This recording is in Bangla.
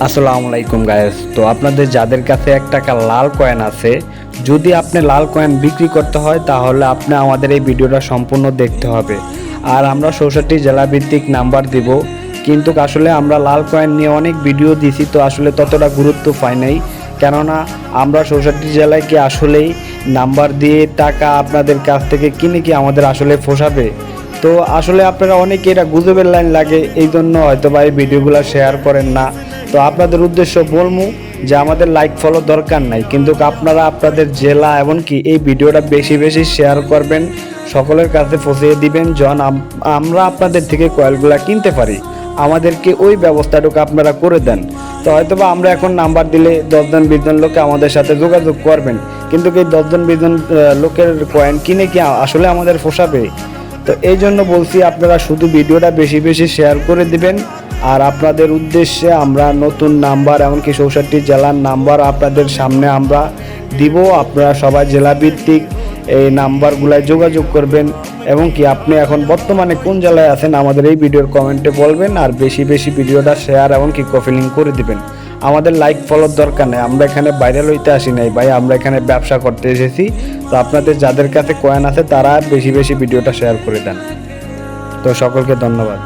আসসালামু আলাইকুম গায়েস। তো আপনাদের যাদের কাছে 1 টাকা লাল কয়েন আছে, যদি আপনি লাল কয়েন বিক্রি করতে হয় তাহলে আপনি আমাদের এই ভিডিওটা সম্পূর্ণ দেখতে হবে। আর আমরা 64 জেলা ভিত্তিক নাম্বার দিব, কিন্তু আসলে আমরা লাল কয়েন নিয়ে অনেক ভিডিও দিছি, তো আসলে ততটা গুরুত্ব পাই নাই। কেননা আমরা 64 জেলায় কি আসলেই নাম্বার দিয়ে টাকা আপনাদের কাছ থেকে কিনে কি আমাদের আসলে পোষাবে? তো আসলে আপনারা অনেকে এটা গুজবের লাইন লাগে, এই জন্য হয়তো বা এই ভিডিওগুলো শেয়ার করেন না। তো আপনাদের উদ্দেশ্য বলবো যে আমাদের লাইক ফলো দরকার নাই, কিন্তু আপনারা আপনাদের জেলা এমনকি এই ভিডিওটা বেশি বেশি শেয়ার করবেন, সকলের কাছে পৌঁছিয়ে দিবেন, যেন আমরা আপনাদের থেকে কয়েলগুলা কিনতে পারি। আমাদেরকে ওই ব্যবস্থাটুকু আপনারা করে দেন। তো হয়তোবা আমরা এখন নাম্বার দিলে 10 জন 20 জন লোকে আমাদের সাথে যোগাযোগ করবেন, কিন্তু এই 10 জন 20 জন লোকের কয়েন কিনে কি আসলে আমাদের পোষাবে? তো এই জন্য বলছি আপনারা শুধু ভিডিওটা বেশি বেশি শেয়ার করে দিবেন। আর আপনাদের উদ্দেশ্যে আমরা নতুন নাম্বার এমনকি 64 জেলার নাম্বার আপনাদের সামনে আমরা দিব। আপনারা সবাই জেলা ভিত্তিক এই নাম্বারগুলায় যোগাযোগ করবেন, এবং কি আপনি এখন বর্তমানে কোন জেলায় আছেন আমাদের এই ভিডিওর কমেন্টে বলবেন, আর বেশি বেশি ভিডিওটা শেয়ার এমনকি কপি লিঙ্ক করে দিবেন। আমাদের লাইক ফলোর দরকার নেই, আমরা এখানে ভাইরাল হইতে আসি নাই ভাই, আমরা এখানে ব্যবসা করতে এসেছি। তো আপনাদের যাদের কাছে কয়েন আছে তারা বেশি বেশি ভিডিওটা শেয়ার করে দেন। তো সকলকে ধন্যবাদ।